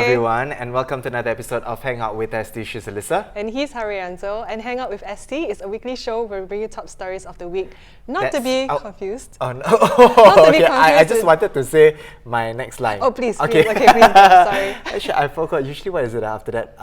everyone, and welcome to another episode of Hangout with ST. She's Alyssa. And he's Hairianto. And Hangout with ST is a weekly show where we bring you top stories of the week. Not to be confused. Oh, no. Not to be confused. I just wanted to say my next line. Oh, please, okay. please. Okay, please, sorry. Actually, I forgot. Usually, what is it after that?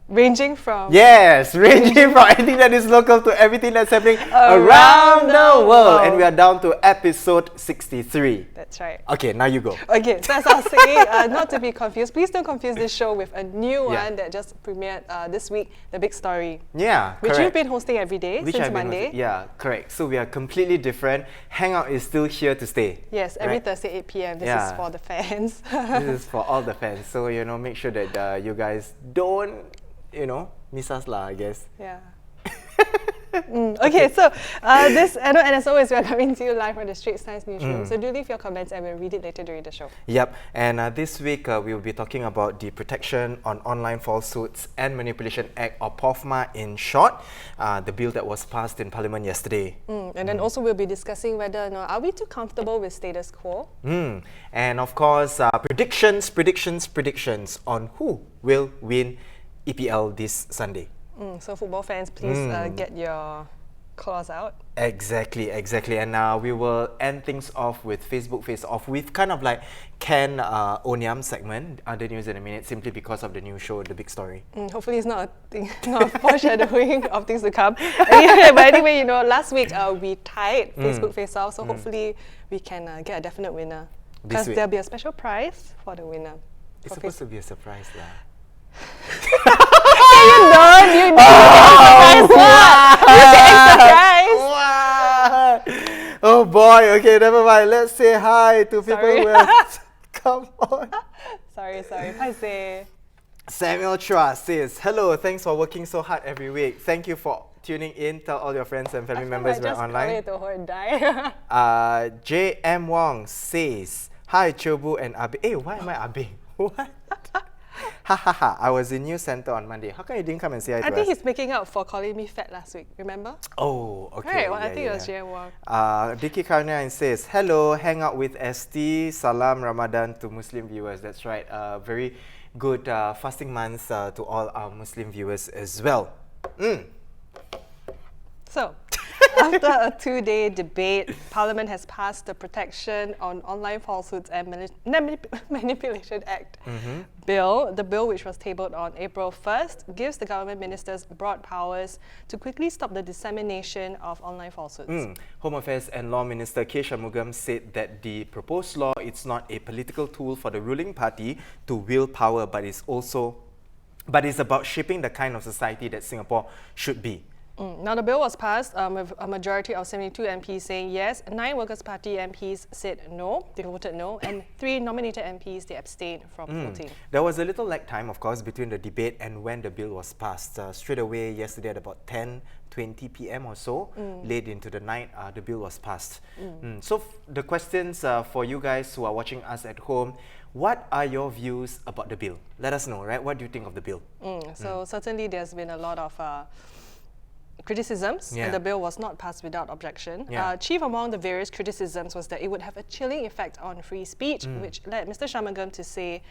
Ranging from... Yes, ranging from anything that is local to everything that's happening around the world. And we are down to episode 63. That's right. Okay, now you go. Okay, so as I was saying, not to be confused, please don't confuse this show with a new one that just premiered this week, The Big Story. Yeah, Which correct. you've been hosting every day since Monday. Yeah, correct. So we are completely different. Hangout is still here to stay. Yes, every Thursday, 8 p.m. This is for the fans. This is for all the fans. So, make sure that you guys don't, miss us lah, I guess. Yeah. Okay, so and as always, we are coming to you live from the Straits newsroom. So do leave your comments and we'll read it later during the show. Yep, and this week we will be talking about the Protection on Online Falsehoods and Manipulation Act, or POFMA in short, the bill that was passed in Parliament yesterday. And then also we'll be discussing whether or not are we too comfortable with status quo. And of course, predictions on who will win EPL this Sunday. So football fans, please get your claws out. Exactly. And we will end things off with Facebook Face Off with kind of like Ken Onyam segment, other news in a minute, simply because of the new show, The Big Story. Hopefully it's not a foreshadowing of things to come. Anyway, last week we tied Facebook Face Off, so hopefully we can get a definite winner. Because there'll be a special prize for the winner. It's supposed to be a surprise lah. You know, surprise. Oh boy, okay, never mind. Let's say hi to people who have... Come on. Sorry. Hi, say. Samuel Chua says, hello, thanks for working so hard every week. Thank you for tuning in. Tell all your friends and family members we're online. J.M. Wong says, hi, Chobu and Abe. Hey, why am I Abe? What? I was in News Centre on Monday. How come you didn't come and say hi to us? I think he's making up for calling me fat last week, remember? Oh, okay. Right, well, I think it was J.M. Wong. Dicky Karnian says, hello, hang out with ST. Salam Ramadan to Muslim viewers. That's right. Very good fasting months to all our Muslim viewers as well. So, after a 2-day debate, Parliament has passed the Protection on Online Falsehoods and Manipulation Act bill. The bill, which was tabled on April 1st, gives the government ministers broad powers to quickly stop the dissemination of online falsehoods. Home Affairs and Law Minister K. Shanmugam said that the proposed law is not a political tool for the ruling party to wield power, but it's about shaping the kind of society that Singapore should be. Now, the bill was passed with a majority of 72 MPs saying yes, 9 Workers' Party MPs said no, they voted no, and 3 nominated MPs, they abstained from voting. There was a little lag time, of course, between the debate and when the bill was passed. Straight away yesterday at about 10:20 p.m. or so, late into the night, the bill was passed. So the questions for you guys who are watching us at home, what are your views about the bill? Let us know, right? What do you think of the bill? So certainly there's been a lot of criticisms, and the bill was not passed without objection. Chief among the various criticisms was that it would have a chilling effect on free speech, which led Mr. Shanmugam to say,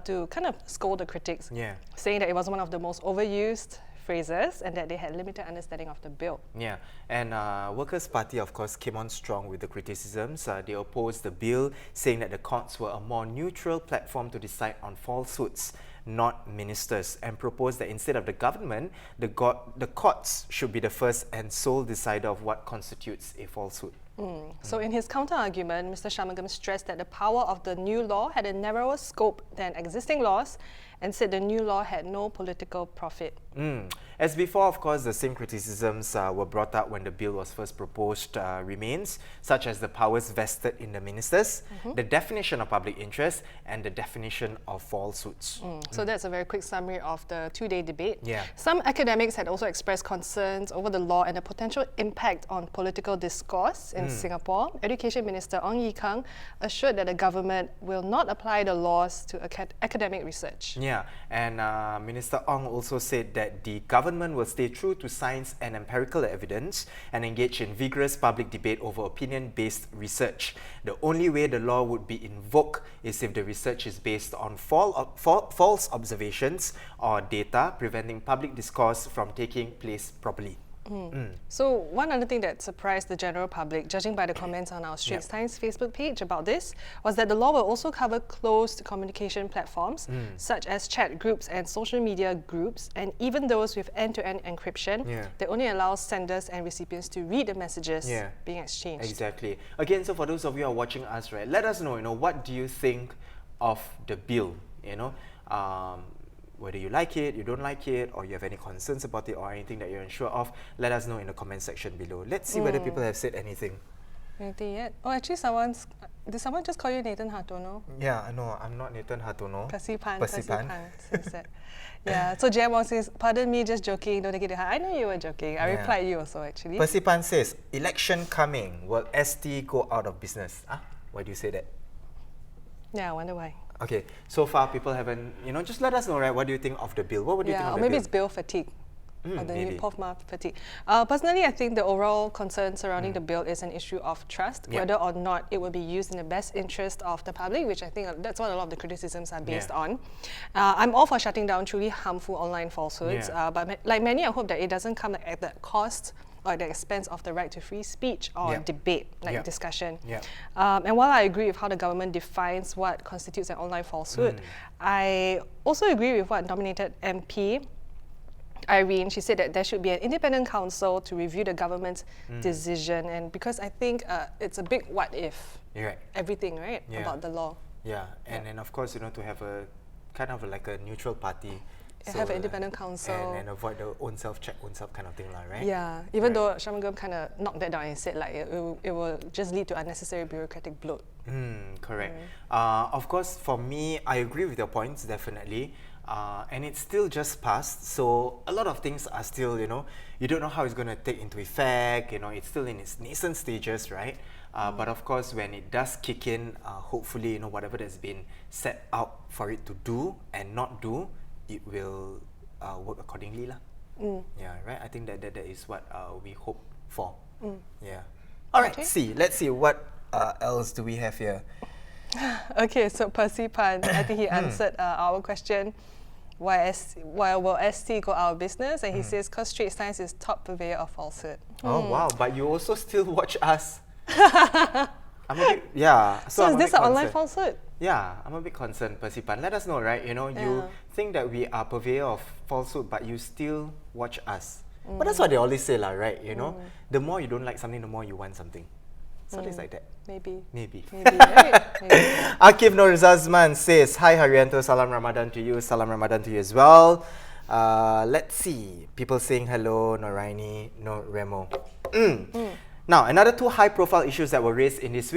to kind of scold the critics, saying that it was one of the most overused phrases and that they had limited understanding of the bill. And Workers' Party, of course, came on strong with the criticisms. They opposed the bill, saying that the courts were a more neutral platform to decide on falsehoods, not ministers, and proposed that instead of the government, the courts should be the first and sole decider of what constitutes a falsehood. So in his counter-argument, Mr. Shanmugam stressed that the power of the new law had a narrower scope than existing laws and said the new law had no political profit. As before, of course, the same criticisms were brought up when the bill was first proposed remains, such as the powers vested in the ministers, the definition of public interest, and the definition of falsehoods. So that's a very quick summary of the 2-day debate. Some academics had also expressed concerns over the law and the potential impact on political discourse in in Singapore, Education Minister Ong Ye Kung assured that the government will not apply the laws to academic research. Yeah, and Minister Ong also said that the government will stay true to science and empirical evidence and engage in vigorous public debate over opinion-based research. The only way the law would be invoked is if the research is based on false observations or data, preventing public discourse from taking place properly. So one other thing that surprised the general public, judging by the comments on our Straits Times Facebook page about this, was that the law will also cover closed communication platforms, such as chat groups and social media groups, and even those with end-to-end encryption that only allows senders and recipients to read the messages being exchanged. Exactly. Again, so for those of you who are watching us, right, let us know, what do you think of the bill, whether you like it, you don't like it, or you have any concerns about it or anything that you're unsure of, let us know in the comment section below. Let's see whether people have said anything. Anything yet? Oh, actually did someone just call you Nathan Hartono? Yeah, no, I'm not Nathan Hartono. Persipan. Yeah, so Jam Wong says, pardon me, just joking, don't take it to heart. I know you were joking. I replied you also, actually. Persipan says, election coming, will ST go out of business? Why do you say that? Yeah, I wonder why. Okay, so far people haven't, just let us know, right? What do you think of the bill? What would you think of the bill? Or maybe it's bill fatigue. Or the new POFMA fatigue. Personally, I think the overall concern surrounding the bill is an issue of trust, whether or not it will be used in the best interest of the public, which I think that's what a lot of the criticisms are based on. I'm all for shutting down truly harmful online falsehoods, but like many, I hope that it doesn't come at the cost or at the expense of the right to free speech or debate, discussion. And while I agree with how the government defines what constitutes an online falsehood, I also agree with what nominated MP Irene, she said that there should be an independent council to review the government's decision, and because I think it's a big what if, everything, right, about the law. And then of course, to have a kind of like a neutral party. So have an independent council. And avoid the own self check, own self kind of thing, right? Yeah, even though Shanmugam kind of knocked that down and said like it will just lead to unnecessary bureaucratic bloat. Correct. Of course, for me, I agree with your points, definitely. And it's still just passed, so a lot of things are still, you don't know how it's going to take into effect, it's still in its nascent stages, right? But of course, when it does kick in, hopefully, whatever that's been set out for it to do and not do, it will work accordingly lah. Yeah, right? I think that is what we hope for. Yeah. All right, let's see what else do we have here. Okay, so Percy Pan, I think he answered our question, why will ST go out of business? And he says, because Straits Times is top purveyor of falsehood. Oh, wow, but you also still watch us. So is this an online falsehood? Yeah, I'm a bit concerned, Percy Pan. Let us know, right? You think that we are purveyor of falsehood, but you still watch us. But that's what they always say, right? The more you don't like something, the more you want something. So it's like that. Maybe. Right? Akif Nur Zazman says, hi Hairianto, Salam Ramadan to you. Salam Ramadan to you as well. Let's see. People saying hello, Noraini, no Remo. Now, another two high-profile issues that were raised in this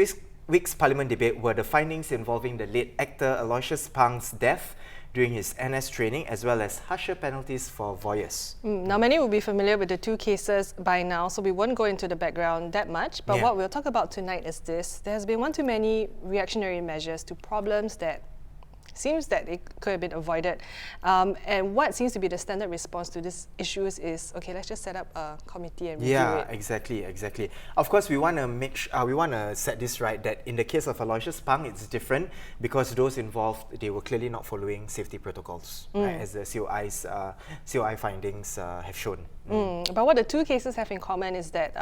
week's Parliament debate were the findings involving the late actor Aloysius Pang's death during his NS training, as well as harsher penalties for voyeurs. Now, many will be familiar with the two cases by now, so we won't go into the background that much. But what we'll talk about tonight is this. There has been one too many reactionary measures to problems that seems that it could have been avoided. And what seems to be the standard response to these issues is, okay, let's just set up a committee and review it. Yeah, exactly. Of course, we want to set this right, that in the case of Aloysius Pang, it's different because those involved, they were clearly not following safety protocols, right, as the COI findings have shown. But what the two cases have in common is that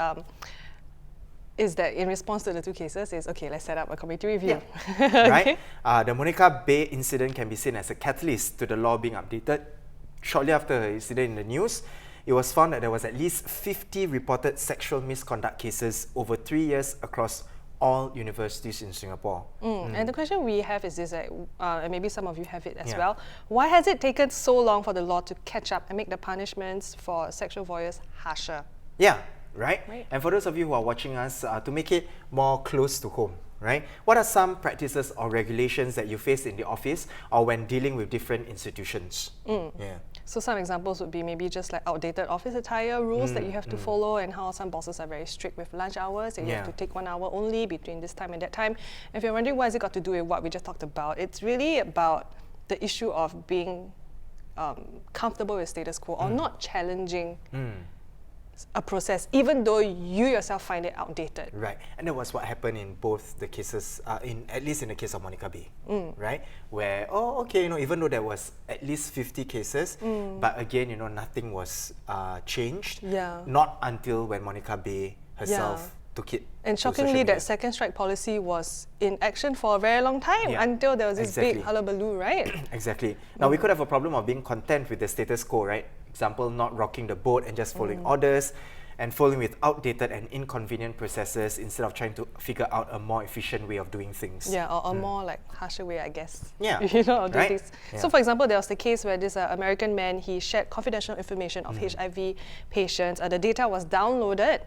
in response to the two cases is, okay, let's set up a committee review. Right? The Monica Bay incident can be seen as a catalyst to the law being updated. Shortly after the incident in the news, it was found that there was at least 50 reported sexual misconduct cases over 3 years across all universities in Singapore. And the question we have is this, and maybe some of you have it as well. Why has it taken so long for the law to catch up and make the punishments for sexual voyeurs harsher? Yeah. Right? And for those of you who are watching us, to make it more close to home, right? What are some practices or regulations that you face in the office or when dealing with different institutions? So some examples would be maybe just like outdated office attire rules that you have to follow, and how some bosses are very strict with lunch hours, and you have to take 1 hour only between this time and that time. If you're wondering what has it got to do with what we just talked about, it's really about the issue of being comfortable with status quo or not challenging a process, even though you yourself find it outdated. Right, and that was what happened in both the cases, at least in the case of Monica Bay, right? Where, even though there was at least 50 cases, but again, nothing was changed. Yeah. Not until when Monica Bay herself took it. And shockingly, that second strike policy was in action for a very long time until there was this big hullabaloo, right? Exactly. Now, we could have a problem of being content with the status quo, right? Example, not rocking the boat and just following orders, and following with outdated and inconvenient processes instead of trying to figure out a more efficient way of doing things. Yeah, or a more like harsher way, I guess. Yeah. Of doing things. Yeah. So for example, there was the case where this American man, he shared confidential information of HIV patients. The data was downloaded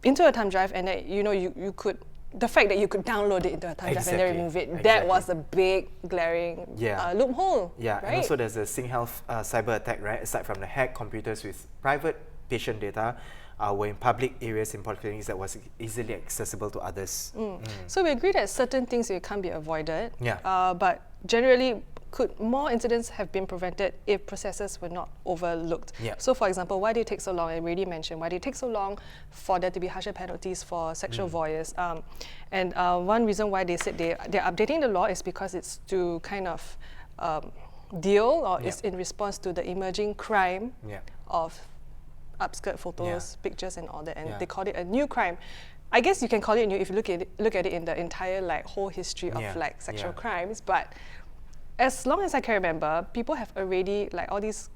into a thumb drive, and that, you could, the fact that you could download it into a thumb drive and then remove it, that was a big glaring loophole. Yeah, right? and also there's a SingHealth cyber attack, right? Aside from the hacked computers with private patient data were in public areas in polyclinics that was easily accessible to others. So we agree that certain things can't be avoided, Yeah. but generally, could more incidents have been prevented if processes were not overlooked? Yeah. So for example, why did it take so long? I already mentioned, why did it take so long for there to be harsher penalties for sexual voyeurs? And one reason why they said they're updating the law is because it's to kind of deal, or it's in response to the emerging crime of upskirt photos, pictures and all that, and they called it a new crime. I guess you can call it new if you look at it in the entire whole history of sexual crimes, but as long as I can remember, people have already, all these,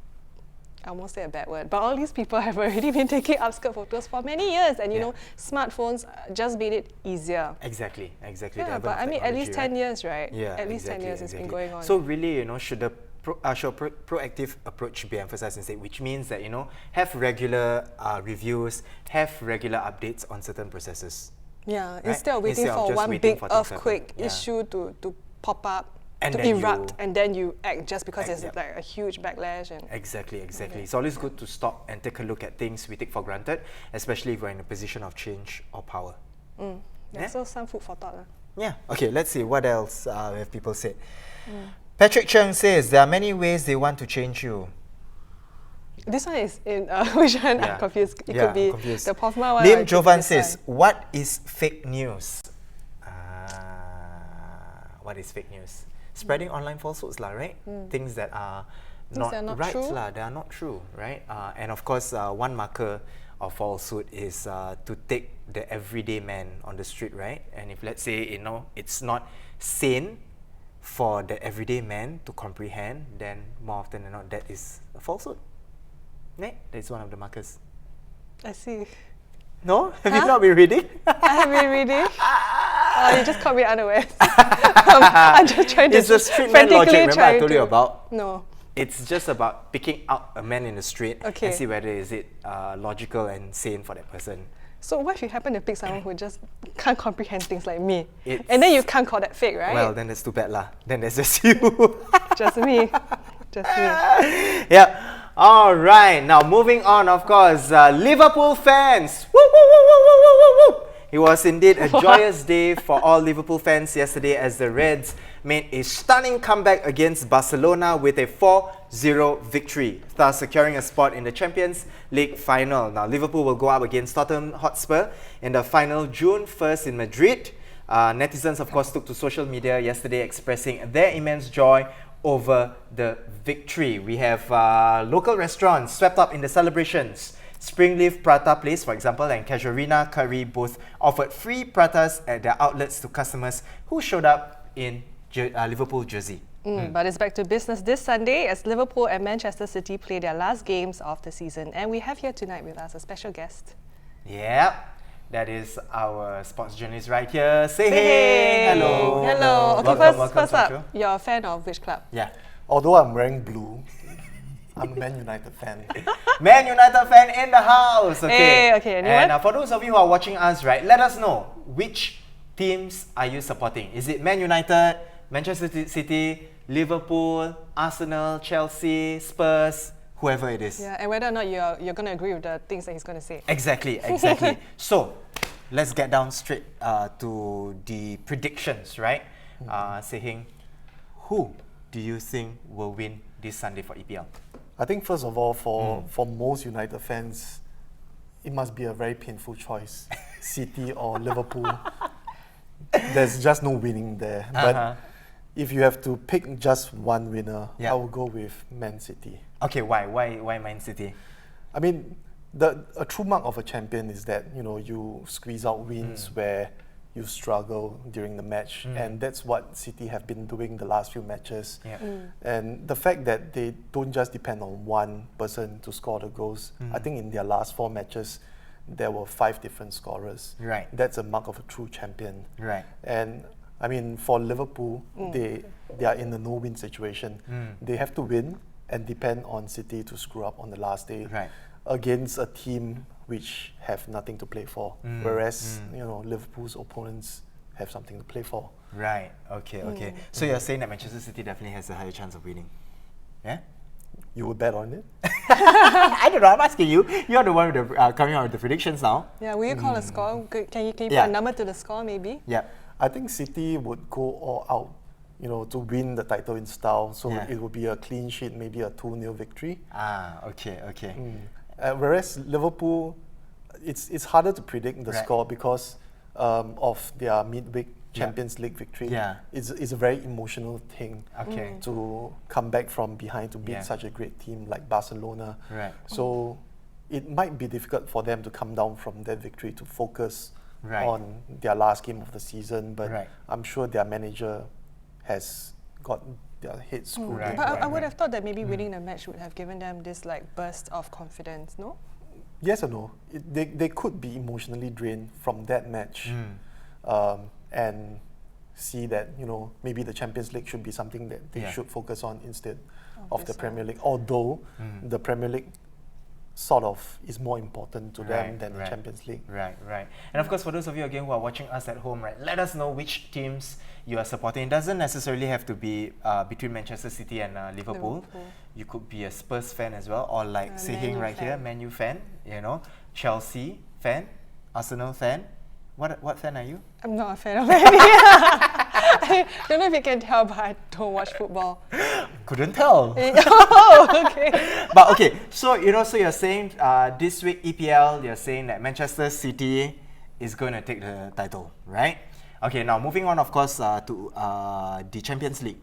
I won't say a bad word, but all these people have already been taking upskirt photos for many years, and smartphones just made it easier. Exactly. Yeah, but I mean, at least 10 years, right? Yeah, at least 10 years it's been going on. So really, should the proactive approach be emphasized instead, which means that, have regular reviews, have regular updates on certain processes. Yeah, right? instead of waiting for one big earthquake issue to pop up, and to erupt, and then you act just because there's a huge backlash. And Exactly. It's always good to stop and take a look at things we take for granted, especially if we're in a position of change or power. So some food for thought. Yeah. Okay, let's see what else have people said. Patrick Cheng says, there are many ways they want to change you. This one is in which one? I'm confused. It could be the Pofma one. Lim Jovan says, what is fake news? What is fake news? Spreading online falsehoods, right? Things that are not right, they are not true, right? And of course, one marker of falsehood is to take the everyday man on the street, right? And if let's say, it's not sane for the everyday man to comprehend, then more often than not, that is a falsehood. Right? That's one of the markers. I see. No? Have you not been reading? I have been reading. You just caught me unaware. I'm just trying to. It's a street man logic, remember I told you about? No. It's just about picking out a man in the street and see whether is it logical and sane for that person. So what if you happen to pick someone who just can't comprehend things like me? And then you can't call that fake, right? Well, then that's too bad lah. Then that's just you. Just me. Just me. Yeah. All right. Now moving on, of course, Liverpool fans. Woo, woo, woo, woo, woo, woo, woo. It was indeed a joyous day for all Liverpool fans yesterday as the Reds made a stunning comeback against Barcelona with a 4-0 victory, thus securing a spot in the Champions League final. Now, Liverpool will go up against Tottenham Hotspur in the final June 1st in Madrid. Netizens, of course, took to social media yesterday expressing their immense joy over the victory. We have local restaurants swept up in the celebrations. Springleaf Prata Place, for example, and Casuarina Curry both offered free pratas at their outlets to customers who showed up in Liverpool jersey. But it's back to business this Sunday as Liverpool and Manchester City play their last games of the season. And we have here tonight with us a special guest. Yep, that is our sports journalist right here. Say hey! Hello! Hello! Okay, welcome, first up, you're a fan of which club? Yeah. Although I'm wearing blue, I'm a Man United fan. Man United fan in the house! Okay. Hey, okay, anyone? And for those of you who are watching us, right, let us know which teams are you supporting. Is it Man United, Manchester City, Liverpool, Arsenal, Chelsea, Spurs, whoever it is. Yeah, and whether or not you're going to agree with the things that he's going to say. Exactly. So, let's get down straight to the predictions, right? Sehing, who do you think will win this Sunday for EPL? I think first of all, for most United fans, it must be a very painful choice, City or Liverpool. There's just no winning there. But if you have to pick just one winner, I will go with Man City. Okay, why? Why Man City? I mean, a true mark of a champion is that you squeeze out wins where you struggle during the match, and that's what City have been doing the last few matches. And the fact that they don't just depend on one person to score the goals. I think in their last 4 matches, there were 5 different scorers. Right. That's a mark of a true champion. Right. And I mean, for Liverpool, they are in a no-win situation. They have to win and depend on City to screw up on the last day against a team which have nothing to play for. Whereas Liverpool's opponents have something to play for. Right. Okay. So you're saying that Manchester City definitely has a higher chance of winning? Yeah. You would bet on it? I don't know. I'm asking you. You're the one with the, coming out with the predictions now. Yeah. Will you call a score? Can you put a number to the score, maybe? Yeah. I think City would go all out, to win the title in style. So it would be a clean sheet, maybe a 2-0 victory. Okay. Whereas Liverpool, it's harder to predict the score because of their midweek Champions League victory. It's a very emotional thing to come back from behind to beat such a great team like Barcelona. So it might be difficult for them to come down from that victory to focus on their last game of the season. But I'm sure their manager has got their head screwed in. But I would have thought that maybe winning the match would have given them this burst of confidence, no? Yes or no? They could be emotionally drained from that match and see that maybe the Champions League should be something that they should focus on instead of the Premier League. Although the Premier League sort of is more important to them than the Champions League. Right. And of course, for those of you again who are watching us at home, let us know which teams you are supporting. It doesn't necessarily have to be between Manchester City and Liverpool. You could be a Spurs fan as well, or like Sehing right here, Man U fan, Chelsea fan, Arsenal fan. What fan are you? I'm not a fan of any. I don't know if you can tell, but I don't watch football. Couldn't tell. Oh, okay. But okay, so so you're saying this week EPL, you're saying that Manchester City is going to take the title, right? Okay, now moving on, of course, to the Champions League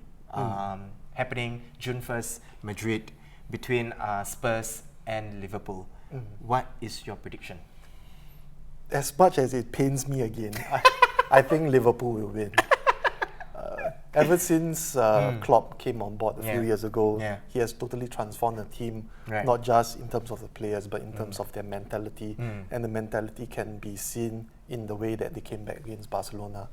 happening June 1st, Madrid, between Spurs and Liverpool. What is your prediction? As much as it pains me again, I think Liverpool will win. Ever since Klopp came on board a few years ago, he has totally transformed the team, not just in terms of the players, but in terms of their mentality. And the mentality can be seen in the way that they came back against Barcelona.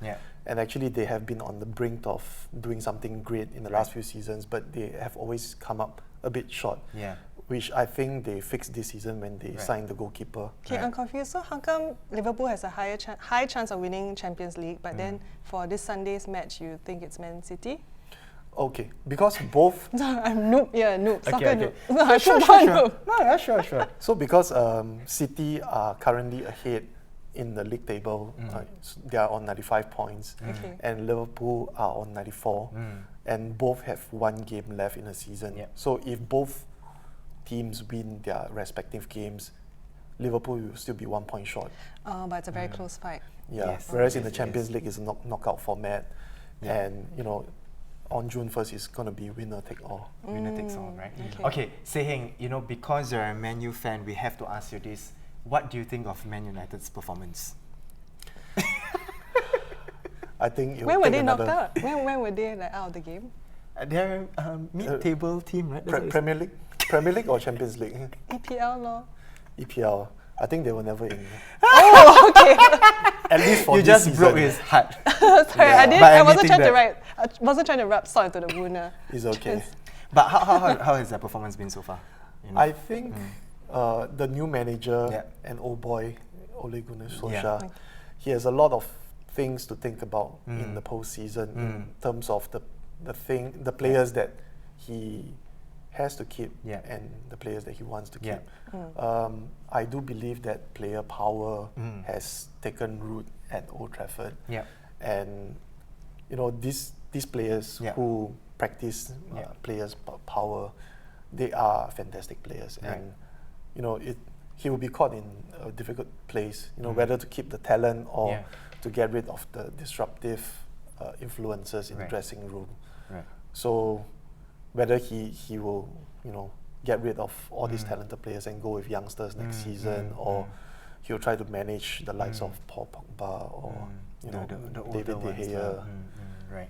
And actually, they have been on the brink of doing something great in the last few seasons, but they have always come up a bit short. Which I think they fixed this season when they signed the goalkeeper. Okay, I'm confused. So how come Liverpool has a high chance of winning Champions League, but then for this Sunday's match, you think it's Man City? Okay, because both... I'm noob. Soccer noob. No, sure. No, sure. So because City are currently ahead in the league table, they are on 95 points, and Liverpool are on 94, and both have 1 game left in the season. So if both teams win their respective games, Liverpool will still be 1 point short. But it's a very close fight. Whereas in the Champions League is a knockout format, and on June 1st it's going to be winner take all. Winner takes all, right? Okay, Sehing, because you're a Man U fan, we have to ask you this. What do you think of Man United's performance? I think when were they knocked out? When were they out of the game? They're a mid-table team, right? Premier League or Champions League? EPL, no? EPL. I think they were never in. Oh, okay. At least for you this just season. broke his heart. Sorry, I wasn't trying to rub salt into the wound. It's okay. But how has their performance been so far? I think the new manager and old boy Ole Gunnar Solskjaer, he has a lot of things to think about in the postseason in terms of the the players that he has to keep and the players that he wants to keep. I do believe that player power has taken root at Old Trafford. And you know, these players who practice players' power, they are fantastic players, and you know, he will be caught in a difficult place. You know, whether to keep the talent or to get rid of the disruptive influences in the dressing room. So whether he will, you know, get rid of all these talented players and go with youngsters next season, or he'll try to manage the likes of Paul Pogba or you know, the David De Gea. Right.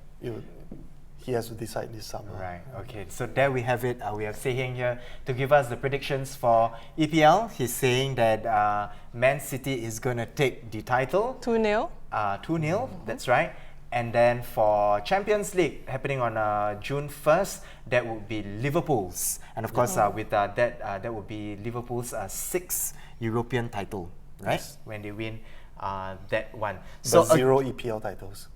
He has to decide this summer. Right. Okay. So there we have it. We have Seheng here to give us the predictions for EPL. He's saying that Man City is going to take the title. 2-0. 2-0. That's right. And then for Champions League happening on June 1st, that would be Liverpool's. And of course, with that would be Liverpool's 6th European title, right? Yes. When they win that one. So 0 EPL titles.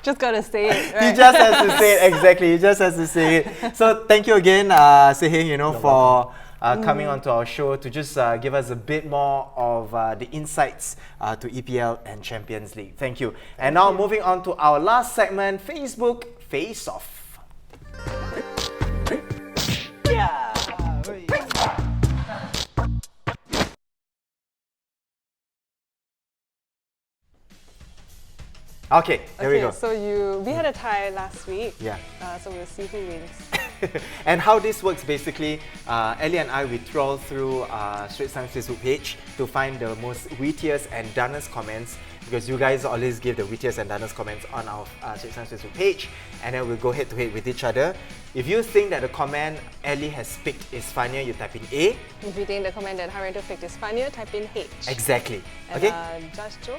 Just gotta say it, right? He just has to say it, exactly. He just has to say it. So thank you again, Seheng, you know, for coming onto our show to just give us a bit more of the insights to EPL and Champions League. Thank you. And now moving on to our last segment, Facebook Face Off. Okay, there we go. So we had a tie last week. Yeah. So we'll see who wins. And how this works basically, Ellie and I, we troll through Straits Facebook page to find the most wittiest and dunnest comments, because you guys always give the wittiest and dunnest comments on our Straits Facebook page, and then we'll go head to head with each other. If you think that the comment Ellie has picked is funnier, you type in A. If you think the comment that Hairianto picked is funnier, type in H. Exactly. And, okay. Judge Joe?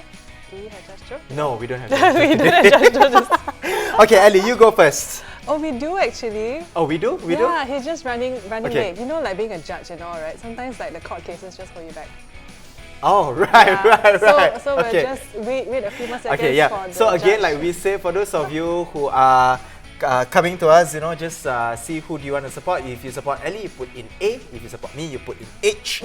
Do we have Judge Joe? No, we don't have We don't have Judge Joe. Okay, Ellie, you go first. Oh, we do actually. Oh, we do? We do? Yeah, he's just running Okay. late. You know, like being a judge and all, right? Sometimes like the court cases just hold you back. Oh, right, right. So we'll just wait a few more seconds Okay, yeah. for the So again, judge. like we say, for those of you who are coming to us, you know, just see who do you want to support. If you support Ellie, you put in A. If you support me, you put in H.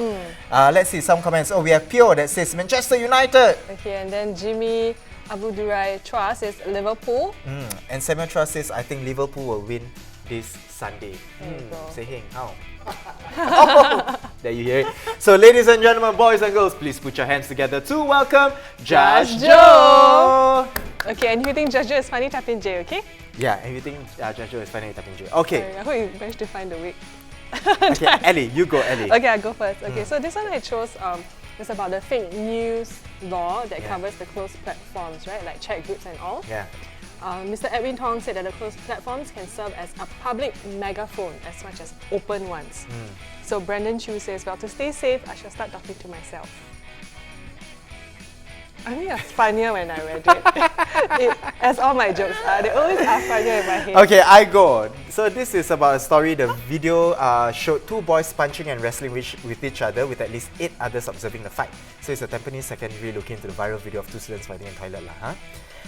Let's see some comments. Oh, we have Pio that says Manchester United. Okay, and then Jimmy Abudurai Chua says Liverpool. And Samuel Trust says, I think Liverpool will win this Sunday. There you go. Seheng, how? Oh, there you hear it. So ladies and gentlemen, boys and girls, please put your hands together to welcome Judge Joe. Okay, and if you think Judge Joe is funny, type in J, okay? Yeah, and you think Judge Joe is funny, type in J. Okay. Sorry, I hope you managed to find the wig. Okay, Ellie, you go, Ellie. Okay, I'll go first. Okay, so this one I chose is about the fake news law that covers the closed platforms, right? Like chat groups and all. Yeah. Mr. Edwin Tong said that the closed platforms can serve as a public megaphone as much as open ones. So Brandon Chu says, well, to stay safe, I shall start talking to myself. I think it's funnier when I read it. As all my jokes are, they always are funnier in my head. Okay, I go. So this is about a story. The video showed two boys punching and wrestling with each other, with at least 8 others observing the fight. So it's a Tampines secondary looking into the viral video of 2 students fighting in toilet.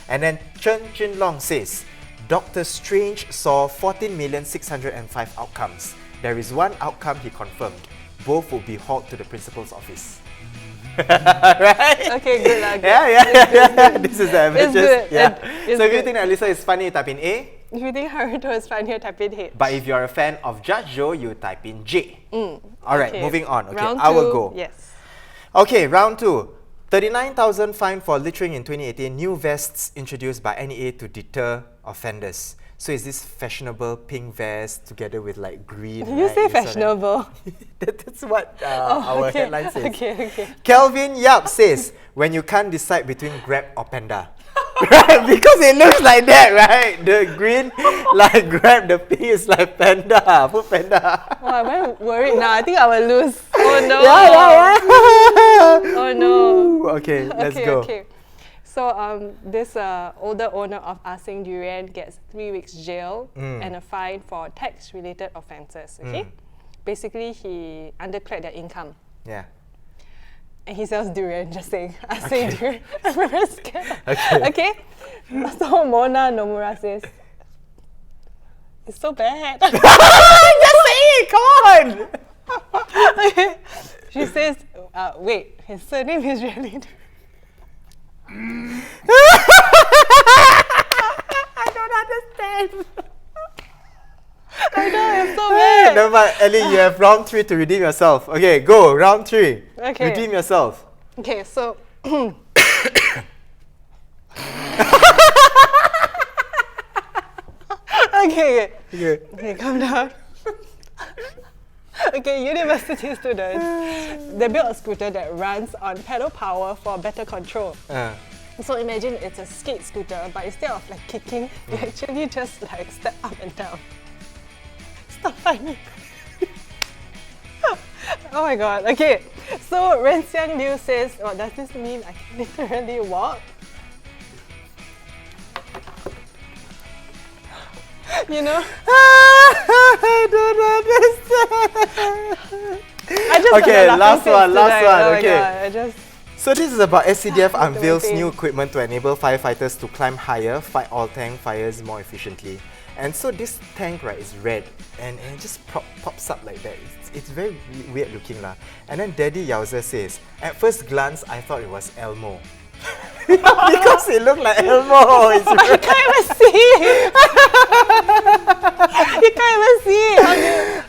And then Chen Jun Long says, Dr. Strange saw 14,605 outcomes. There is one outcome he confirmed. Both will be hauled to the principal's office. Right? Okay, good. Yeah. This is the advantages. good. Yeah. It's So if you good. think that Alyssa is funny, type in A. If you think Hairianto is funnier, type in H. But if you're a fan of Judge Joe, you type in J. Alright, Okay. moving on. Okay, Round I will two, go. Yes. Okay, round 2. 39,000 fine for littering in 2018. New vests introduced by NEA to deter offenders. So is this fashionable pink vest together with like green? Did you right? say saw that? fashionable? That's what our okay. headline says. Okay. Kelvin Yap says, when you can't decide between Grab or Panda. Right? Because it looks like that, right? The green like Grab, the pink is like Panda. Put Panda. Oh, I'm very worried now. I think I will lose. Oh no. Yeah. Oh no. Okay, let's go. Okay. So this older owner of Asing Durian gets 3 weeks jail and a fine for tax-related offences. Okay, basically he underclared their income. Yeah. And he sells durian, just saying. I say durian. I'm very scared. Okay. So Mona Nomura says, it's so bad. Just say it, come on! Okay. She says, wait, his surname is really... I don't understand. I know, it's so bad. Never mind, Ellie, you have round 3 to redeem yourself. Okay, go, round 3. Okay. Redeem yourself. Okay, so... Okay, calm down. Okay, university students, they built a scooter that runs on pedal power for better control. So imagine it's a skate scooter, but instead of like kicking, you actually just like step up and down. It's not funny. Oh my god, okay. So Ren Xiang Liu says, does this mean I can literally walk? You know? I don't understand. I just Okay, got last one. Oh my Okay. God, I just... So this is about SCDF unveils Waiting. new equipment to enable firefighters to climb higher, fight all tank fires more efficiently. And so this tank, right, is red and it just pops up like that. It's very weird looking lah. And then Daddy Yowza says, at first glance I thought it was Elmo. Because it looked like Elmo. It's You can't even see it. You can't even see it.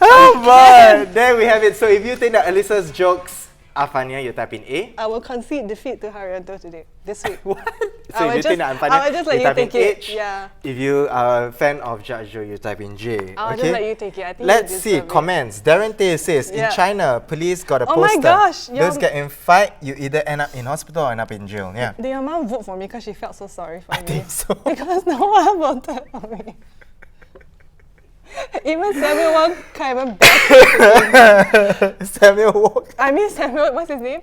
oh boy, there we have it. So if you think that Alyssa's jokes are funnier, you type in A. I will concede defeat to Hairianto this week. What? I So will if you think that I'm funny, I will just let you type in take it. H. Yeah. If you are a fan of Judge Joe, you type in J. I'll okay? just let you take it. I think Let's you see deserve it. comments. Darren Tay says, Yeah. in China, police got a Oh my poster. gosh, Those your- get in fight, you either end up in hospital or end up in jail. Yeah. Did your mom vote for me because she felt so sorry for I me? think so. Because no one voted for me. Even Samuel Wong can't even back. Samuel Walk. I mean Samuel, what's his name?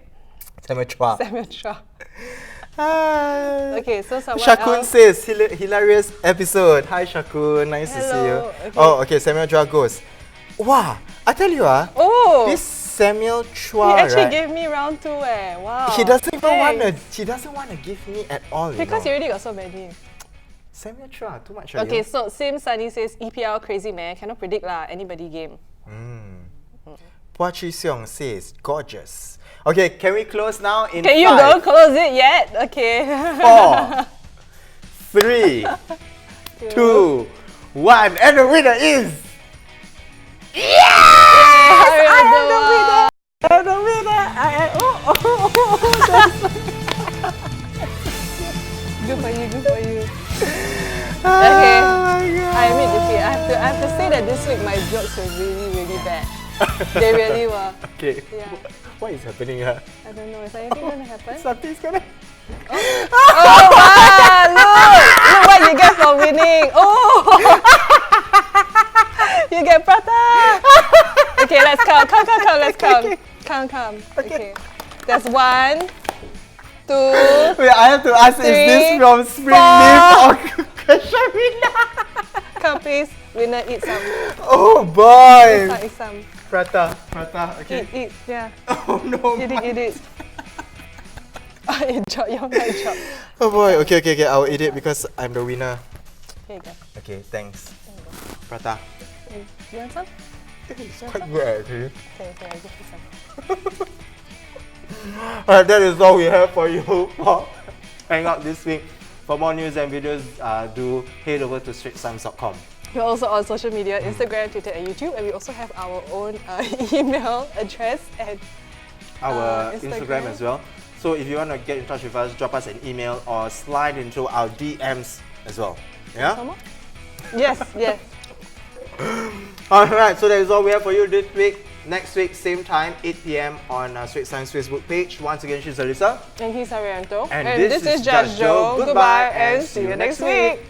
Samuel Chua. Samuel Chua. Ah. Okay, so someone Shakun else. says, hilarious episode. Hi Shakun, nice to see you. Hello, okay. Oh, okay, Samuel Chua goes, wow, I tell you Oh! this Samuel He Chua, actually right? gave me round 2 eh. Wow. He doesn't even want to. Thanks. He doesn't want to give me at all. Because you you know. already got so many. Samuel Chua, too much. Okay, so Sim Sunny says EPL crazy man, cannot predict lah, anybody game. Hua Chi Seong says gorgeous. Okay, can we close now? In Can you 5, don't close it yet? Okay. 4, 3, 2, 1, and the winner is. Hairianto. And the winner. Good for you, good for you. Oh Okay. my God. I admit defeat. I have to say that this week my jokes were really bad. They really were. Okay. Yeah. What is happening here? I don't know. Is anything gonna happen? Something's gonna. Oh wow! Look what you get for winning. Oh, you get prata. Okay, let's count. Let's count. Count. Okay. There's 1, 2. Wait, I have to ask, is this 3, from Spring 4. Leaf or Kasharina? Come please, winner, eat some. Oh boy! Eat some. Prata, okay. Eat. Yeah. Oh no. Eat it. Oh, it dropped. Your mic dropped. Oh boy, okay, I'll eat it because I'm the winner. Here you go. Okay, thanks. Prata. You want some? It's quite good actually. Okay, I'll give you some. Alright, that is all we have for you for Hangout this week. For more news and videos, do head over to straighttimes.com. We're also on social media, Instagram, Twitter and YouTube, and we also have our own email address and Our Instagram. Instagram as well. So if you want to get in touch with us, drop us an email or slide into our DMs as well. Yeah? Some more? Yes. Alright, so that is all we have for you this week. Next week, same time, 8 PM on Straits Times Facebook page. Once again, she's Alyssa. And he's Hairianto. And this is Judge Joe. Goodbye and see you next week.